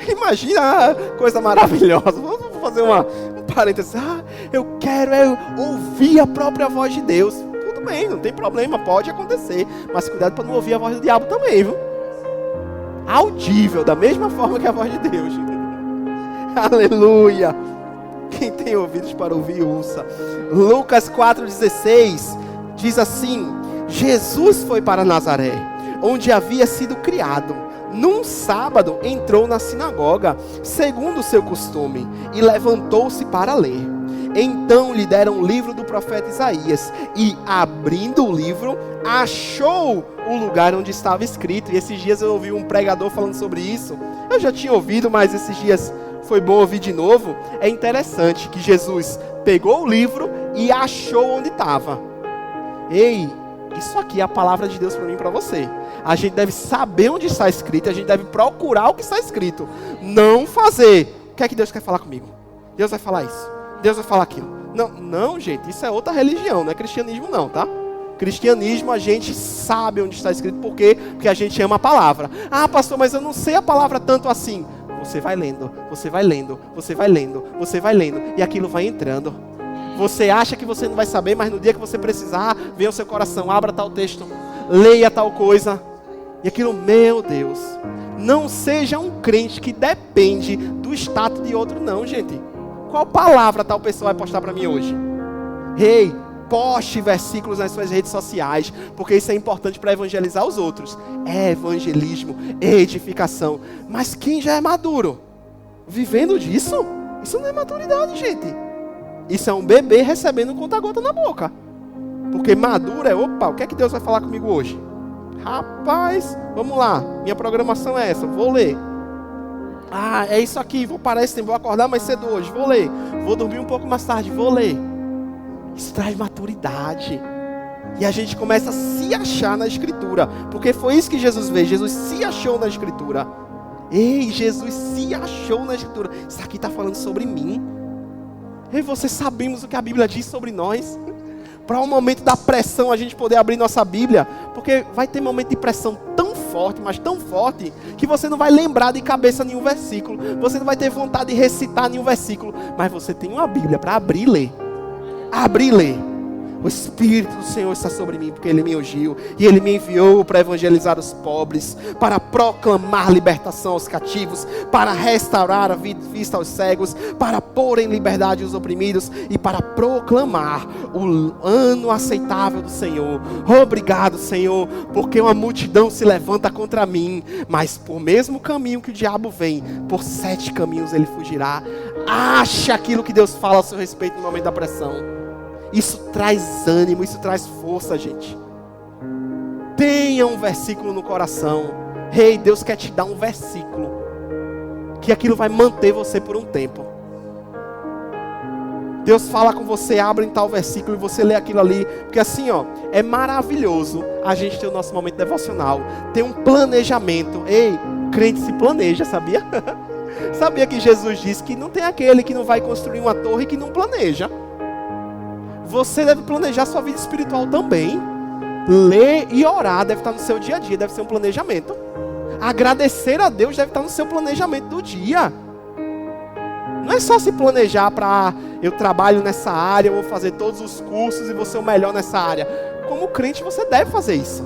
Imagina, coisa maravilhosa. Vamos fazer um parênteses. Eu quero ouvir a própria voz de Deus. Tudo bem, não tem problema, pode acontecer. Mas cuidado para não ouvir a voz do diabo também, viu? Audível, da mesma forma que a voz de Deus. Aleluia. Quem tem ouvidos para ouvir, ouça. Lucas 4,16 diz assim: Jesus foi para Nazaré, onde havia sido criado. Num sábado entrou na sinagoga, segundo o seu costume, e levantou-se para ler. Então lhe deram o livro do profeta Isaías, e abrindo o livro, achou o lugar onde estava escrito. E esses dias eu ouvi um pregador falando sobre isso. Eu já tinha ouvido, mas esses dias foi bom ouvir de novo. É interessante que Jesus pegou o livro e achou onde estava. Ei, isso aqui é a palavra de Deus para mim e para você. A gente deve saber onde está escrito, a gente deve procurar o que está escrito, não fazer. O que é que Deus quer falar comigo? Deus vai falar isso, Deus vai falar aquilo. Não, gente, isso é outra religião, não é cristianismo não, tá? Cristianismo a gente sabe onde está escrito, por quê? Porque a gente ama a palavra. Ah, pastor, mas eu não sei a palavra tanto assim. Você vai lendo, você vai lendo, você vai lendo, você vai lendo, e aquilo vai entrando. Você acha que você não vai saber, mas no dia que você precisar, vem ao seu coração, abra tal texto, leia tal coisa. E aquilo, meu Deus, não seja um crente que depende do status de outro não, gente. Qual palavra tal pessoa vai postar para mim hoje? Ei, poste versículos nas suas redes sociais, porque isso é importante para evangelizar os outros. É evangelismo, é edificação. Mas quem já é maduro, vivendo disso, isso não é maturidade, gente. Isso é um bebê recebendo conta-gota na boca. Porque maduro é, opa, o que é que Deus vai falar comigo hoje? Rapaz, vamos lá, minha programação é essa, vou ler. Ah, é isso aqui, vou parar esse tempo, vou acordar mais cedo hoje, vou ler. Vou dormir um pouco mais tarde, vou ler. Isso traz maturidade. E a gente começa a se achar na Escritura. Porque foi isso que Jesus fez, Jesus se achou na Escritura. Ei, Jesus se achou na Escritura. Isso aqui está falando sobre mim. Eu e você sabemos o que a Bíblia diz sobre nós. Para um momento da pressão a gente poder abrir nossa Bíblia, porque vai ter momento de pressão tão forte, mas tão forte, que você não vai lembrar de cabeça nenhum versículo, você não vai ter vontade de recitar nenhum versículo, mas você tem uma Bíblia para abrir e ler. Abrir e ler. O Espírito do Senhor está sobre mim, porque Ele me ungiu, e Ele me enviou para evangelizar os pobres, para proclamar libertação aos cativos, para restaurar a vista aos cegos, para pôr em liberdade os oprimidos, e para proclamar o ano aceitável do Senhor. Obrigado, Senhor, porque uma multidão se levanta contra mim, mas por mesmo caminho que o diabo vem, por 7 caminhos ele fugirá. Ache aquilo que Deus fala a seu respeito no momento da pressão. Isso traz ânimo, isso traz força, gente. Tenha um versículo no coração. Ei, Deus quer te dar um versículo, que aquilo vai manter você por um tempo. Deus fala com você, abre em tal versículo e você lê aquilo ali. Porque assim, ó, é maravilhoso a gente ter o nosso momento devocional, ter um planejamento. Ei, crente se planeja, sabia? Sabia que Jesus disse que não tem aquele que não vai construir uma torre que não planeja. Você deve planejar sua vida espiritual também. Ler e orar deve estar no seu dia a dia, deve ser um planejamento. Agradecer a Deus deve estar no seu planejamento do dia. Não é só se planejar para eu trabalho nessa área, eu vou fazer todos os cursos e vou ser o melhor nessa área. Como crente você deve fazer isso.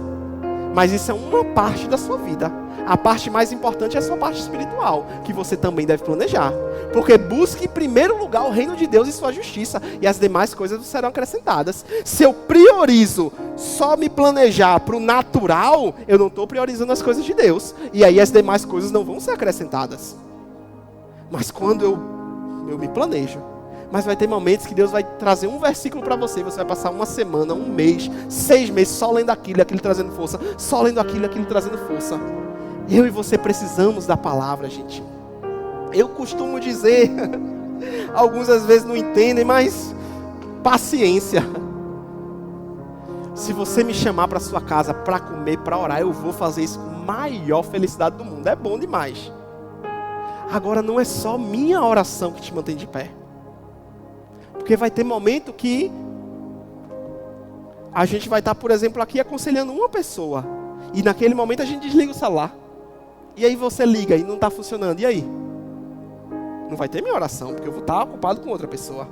Mas isso é uma parte da sua vida. A parte mais importante é a sua parte espiritual, que você também deve planejar. Porque busque em primeiro lugar o reino de Deus e sua justiça, e as demais coisas serão acrescentadas. Se eu priorizo só me planejar para o natural, eu não estou priorizando as coisas de Deus. E aí as demais coisas não vão ser acrescentadas. Mas quando eu me planejo, mas vai ter momentos que Deus vai trazer um versículo para você, você vai passar uma semana, um mês, 6 meses só lendo aquilo trazendo força, só lendo aquilo trazendo força. Eu e você precisamos da palavra, gente. Eu costumo dizer, alguns às vezes não entendem, mas paciência. Se você me chamar para sua casa para comer, para orar, eu vou fazer isso com a maior felicidade do mundo. É bom demais. Agora não é só minha oração que te mantém de pé. Porque vai ter momento que a gente vai estar, por exemplo, aqui aconselhando uma pessoa. E naquele momento a gente desliga o celular. E aí você liga e não está funcionando. E aí? Não vai ter minha oração, porque eu vou estar ocupado com outra pessoa.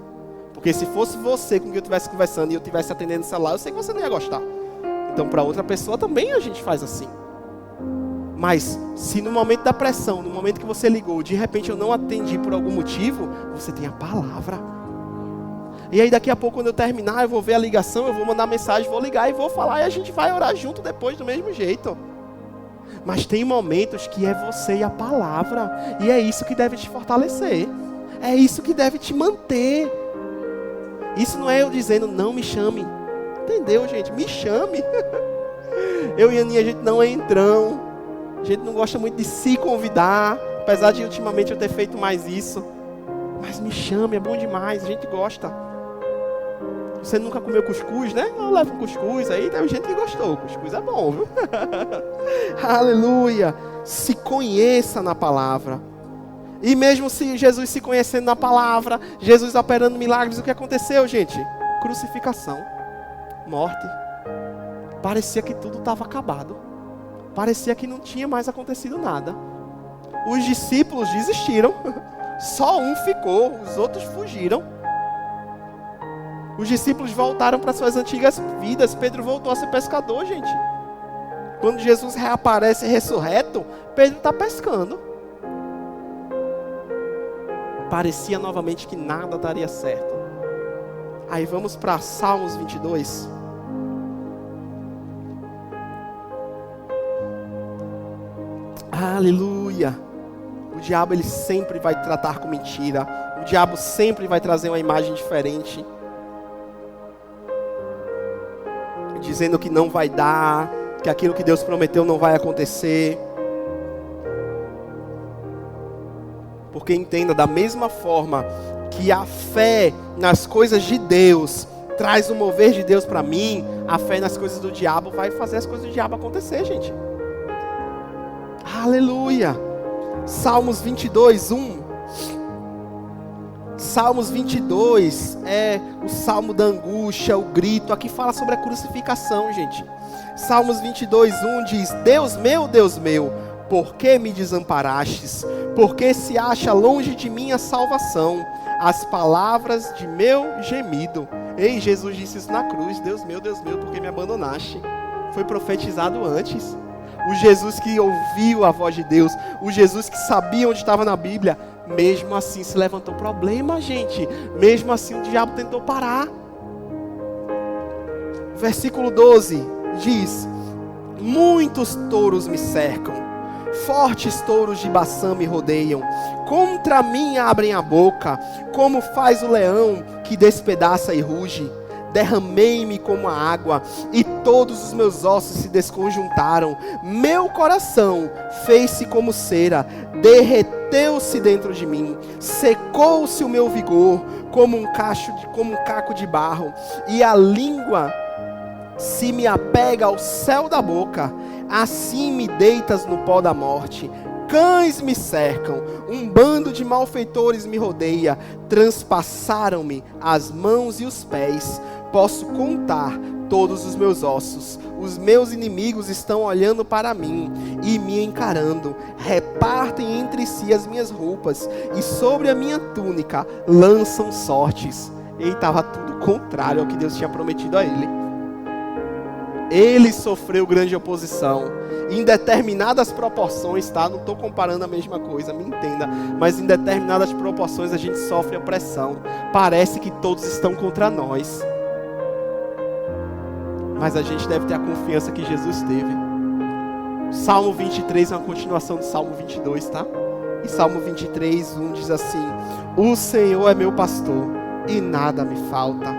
Porque se fosse você com quem eu estivesse conversando e eu estivesse atendendo o celular, eu sei que você não ia gostar. Então para outra pessoa também a gente faz assim. Mas se no momento da pressão, no momento que você ligou, de repente eu não atendi por algum motivo, você tem a palavra. E aí daqui a pouco, quando eu terminar, eu vou ver a ligação, eu vou mandar mensagem, vou ligar e vou falar, e a gente vai orar junto depois do mesmo jeito. Mas tem momentos que é você e a palavra, e é isso que deve te fortalecer, é isso que deve te manter. Isso não é eu dizendo, não me chame. Entendeu, gente? Me chame. Eu e a Aninha, a gente não é entrão, a gente não gosta muito de se convidar, apesar de ultimamente eu ter feito mais isso. Mas me chame, é bom demais, a gente gosta. Você nunca comeu cuscuz, né? Eu levo um cuscuz aí, tem gente que gostou. Cuscuz é bom, viu? Aleluia. Se conheça na palavra. E mesmo se Jesus se conhecendo na palavra, Jesus operando milagres, o que aconteceu, gente? Crucificação, morte. Parecia que tudo estava acabado. Parecia que não tinha mais acontecido nada. Os discípulos desistiram. Só um ficou, os outros fugiram. Os discípulos voltaram para suas antigas vidas. Pedro voltou a ser pescador, gente. Quando Jesus reaparece ressurreto, Pedro está pescando. Parecia novamente que nada daria certo. Aí vamos para Salmos 22. Aleluia. O diabo, ele sempre vai tratar com mentira. O diabo sempre vai trazer uma imagem diferente, dizendo que não vai dar, que aquilo que Deus prometeu não vai acontecer. Porque entenda, da mesma forma que a fé nas coisas de Deus traz o mover de Deus para mim, a fé nas coisas do diabo vai fazer as coisas do diabo acontecer, gente. Aleluia. Salmos 22, 1. Salmos 22 é o salmo da angústia, o grito. Aqui fala sobre a crucificação, gente. Salmos 22, 1 diz: Deus meu, por que me desamparastes? Por que se acha longe de mim a salvação? As palavras de meu gemido. Ei, Jesus disse isso na cruz: Deus meu, por que me abandonaste? Foi profetizado antes. O Jesus que ouviu a voz de Deus, o Jesus que sabia onde estava na Bíblia, mesmo assim se levantou problema, gente. Mesmo assim o diabo tentou parar. Versículo 12 diz: muitos touros me cercam, fortes touros de Baçã me rodeiam. Contra mim abrem a boca, como faz o leão que despedaça e ruge. Derramei-me como a água, e todos os meus ossos se desconjuntaram. Meu coração fez-se como cera, derreteu-se dentro de mim. Secou-se o meu vigor, como um caco de barro. E a língua se me apega ao céu da boca. Assim me deitas no pó da morte. Cães me cercam, um bando de malfeitores me rodeia. Transpassaram-me as mãos e os pés. Posso contar todos os meus ossos. Os meus inimigos estão olhando para mim e me encarando. Repartem entre si as minhas roupas e sobre a minha túnica lançam sortes. E estava tudo contrário ao que Deus tinha prometido a ele. Ele sofreu grande oposição. Em determinadas proporções, tá? Não estou comparando a mesma coisa, me entenda. Mas em determinadas proporções a gente sofre opressão. Parece que todos estão contra nós. Mas a gente deve ter a confiança que Jesus teve. Salmo 23 é uma continuação do Salmo 22, tá? E Salmo 23, 1 diz assim: o Senhor é meu pastor e nada me falta.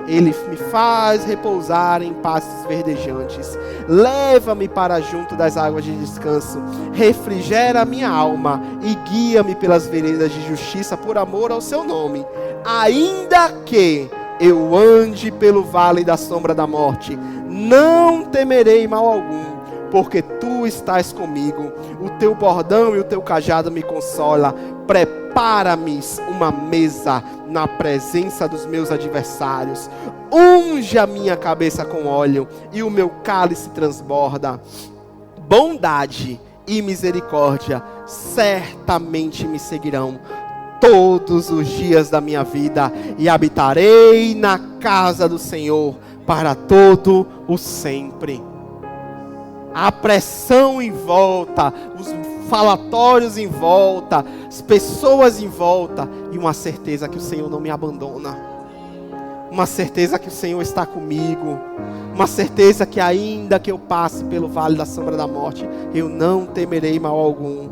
Ele me faz repousar em pastos verdejantes. Leva-me para junto das águas de descanso. Refrigera a minha alma e guia-me pelas veredas de justiça por amor ao seu nome. Ainda que eu ande pelo vale da sombra da morte, não temerei mal algum, porque tu estás comigo. O teu bordão e o teu cajado me consola. Prepara-me uma mesa na presença dos meus adversários. Unge a minha cabeça com óleo e o meu cálice transborda. Bondade e misericórdia certamente me seguirão todos os dias da minha vida, e habitarei na casa do Senhor para todo o sempre. A pressão em volta, os falatórios em volta, as pessoas em volta, e uma certeza que o Senhor não me abandona. uma certeza que o Senhor está comigo, uma certeza que ainda que eu passe pelo vale da sombra da morte, eu não temerei mal algum.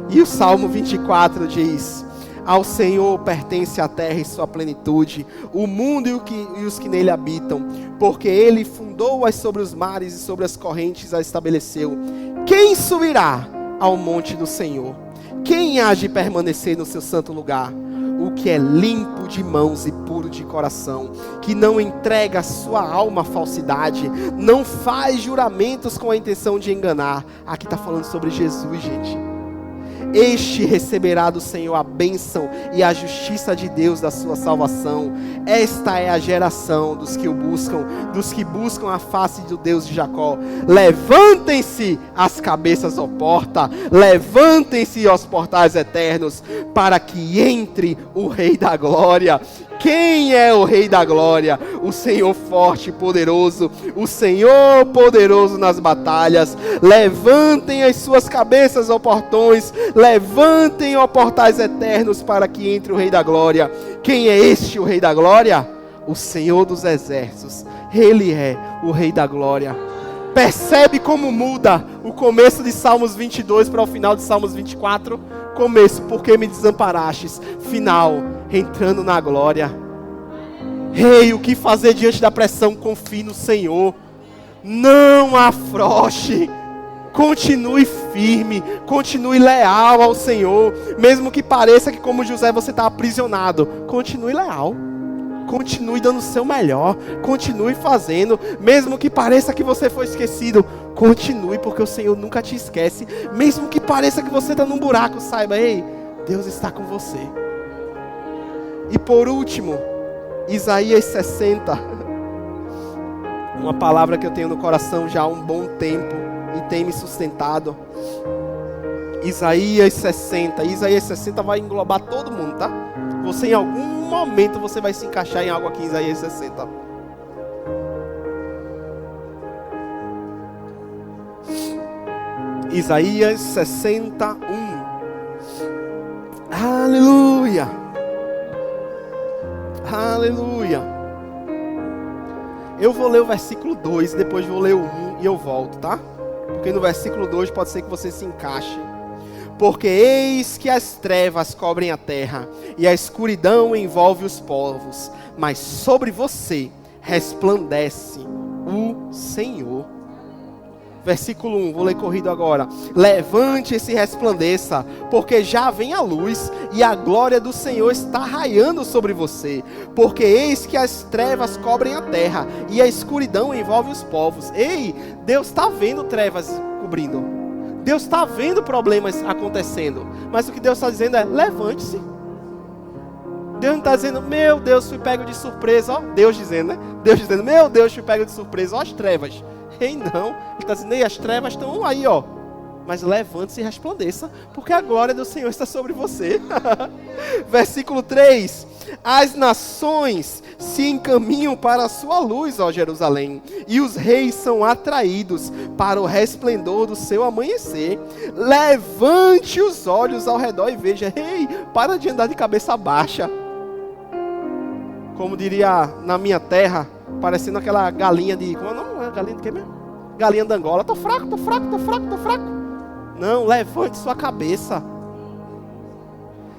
E o Salmo 24 diz: ao Senhor pertence a terra e sua plenitude, o mundo e os que nele habitam, porque Ele fundou-as sobre os mares e sobre as correntes as estabeleceu. Quem subirá ao monte do Senhor? Quem há de permanecer no seu santo lugar? O que é limpo de mãos e puro de coração, que não entrega a sua alma à falsidade, não faz juramentos com a intenção de enganar. Aqui está falando sobre Jesus, gente. Este receberá do Senhor a bênção e a justiça de Deus da sua salvação. Esta é a geração dos que o buscam, dos que buscam a face do Deus de Jacó. Levantem-se as cabeças, ó porta, levantem-se os portais eternos, para que entre o Rei da Glória. Quem é o Rei da Glória? O Senhor forte e poderoso, o Senhor poderoso nas batalhas. Levantem as suas cabeças, ó portões, levantem, ó portais eternos, para que entre o Rei da Glória. Quem é este o Rei da Glória? O Senhor dos exércitos. Ele é o Rei da Glória. Percebe como muda o começo de Salmos 22 para o final de Salmos 24? Começo, porque me desamparastes. Final, entrando na glória. Ei, o que fazer diante da pressão? Confie no Senhor. Não afrouxe. Continue firme, continue leal ao Senhor. Mesmo que pareça que, como José, você está aprisionado, continue leal. Continue dando o seu melhor, continue fazendo, mesmo que pareça que você foi esquecido, continue, porque o Senhor nunca te esquece. Mesmo que pareça que você está num buraco, saiba, ei, Deus está com você. E por último, Isaías 60, uma palavra que eu tenho no coração já há um bom tempo e tem me sustentado. Isaías 60 vai englobar todo mundo, tá? Você em algum momento você vai se encaixar em algo aqui em Isaías 60. Isaías 61. Aleluia. Aleluia. Eu vou ler o versículo 2, depois vou ler o 1 e eu volto, tá? Porque no versículo 2 pode ser que você se encaixe. Porque eis que as trevas cobrem a terra, e a escuridão envolve os povos, mas sobre você resplandece o Senhor. Versículo 1, vou ler corrido agora. Levante-se e resplandeça, porque já vem a luz, e a glória do Senhor está raiando sobre você. Porque eis que as trevas cobrem a terra, e a escuridão envolve os povos. Ei, Deus está vendo trevas cobrindo. Deus está vendo problemas acontecendo, mas o que Deus está dizendo é: levante-se. Deus não está dizendo: meu Deus, fui pego de surpresa, ó. Deus dizendo, né? Deus dizendo: meu Deus, fui pego de surpresa, ó as trevas. Ei, não, Ele está dizendo: ei, as trevas estão aí, ó. Mas levante-se e resplandeça, porque a glória do Senhor está sobre você. Versículo 3. As nações se encaminham para a sua luz, ó Jerusalém, e os reis são atraídos para o resplendor do seu amanhecer. Levante os olhos ao redor e veja. Ei, para de andar de cabeça baixa. Como diria na minha terra, parecendo aquela galinha de... Como é o nome? Galinha de quê mesmo? Galinha da Angola. Tô fraco. Não, levante sua cabeça.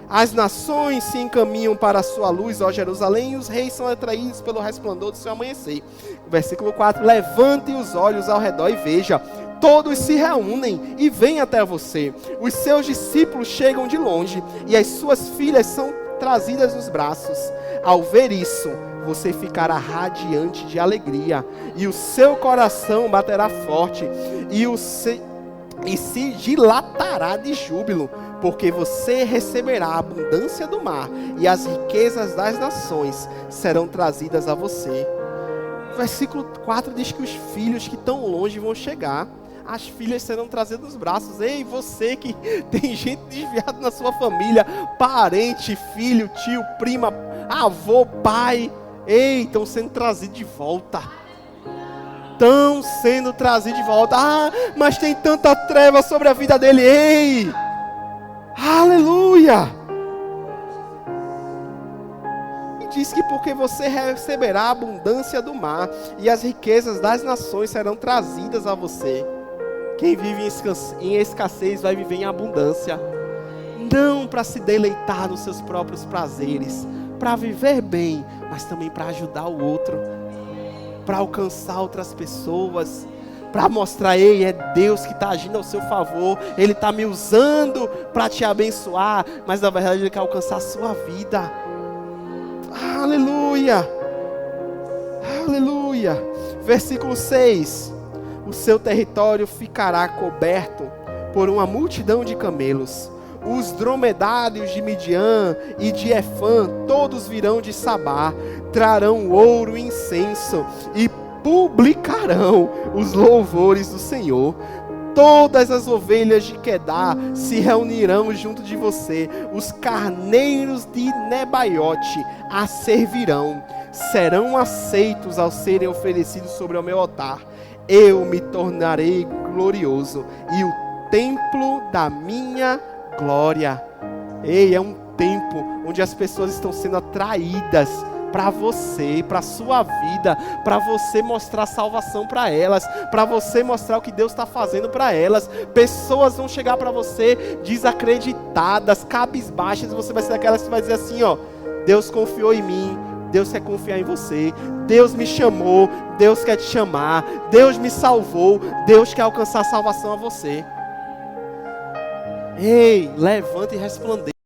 As nações se encaminham para a sua luz, ó Jerusalém, e os reis são atraídos pelo resplendor do seu amanhecer. Versículo 4. Levante os olhos ao redor e veja. Todos se reúnem e vêm até você. Os seus discípulos chegam de longe, e as suas filhas são trazidas nos braços. Ao ver isso, você ficará radiante de alegria, e o seu coração baterá forte, e se dilatará de júbilo, porque você receberá a abundância do mar, e as riquezas das nações serão trazidas a você. Versículo 4 diz que os filhos que estão longe vão chegar. As filhas serão trazidas nos braços. Ei, você que tem gente desviada na sua família, parente, filho, tio, prima, avô, pai, ei, estão sendo trazidos de volta. Estão sendo trazidos de volta. Ah, mas tem tanta treva sobre a vida dele. Ei, aleluia. diz que porque você receberá a abundância do mar e as riquezas das nações serão trazidas a você. Quem vive em escassez vai viver em abundância. Não para se deleitar nos seus próprios prazeres, para viver bem, mas também para ajudar o outro, para alcançar outras pessoas, para mostrar, ei, é Deus que está agindo ao seu favor, Ele está me usando para te abençoar, mas na verdade Ele quer alcançar a sua vida. Aleluia, aleluia. Versículo 6, o seu território ficará coberto por uma multidão de camelos. Os dromedários de Midian e de Efã, todos virão de Sabá, trarão ouro e incenso, e publicarão os louvores do Senhor. Todas as ovelhas de Quedar se reunirão junto de você, os carneiros de Nebaiote a servirão, serão aceitos ao serem oferecidos sobre o meu altar. Eu me tornarei glorioso, e o templo da minha glória. Ei, é um tempo onde as pessoas estão sendo atraídas para você, para a sua vida, para você mostrar salvação para elas, para você mostrar o que Deus está fazendo para elas. Pessoas vão chegar para você desacreditadas, cabisbaixas, e você vai ser daquelas que vai dizer assim, ó, Deus confiou em mim, Deus quer confiar em você, Deus me chamou, Deus quer te chamar, Deus me salvou, Deus quer alcançar a salvação a você. Ei, levanta e resplandeça.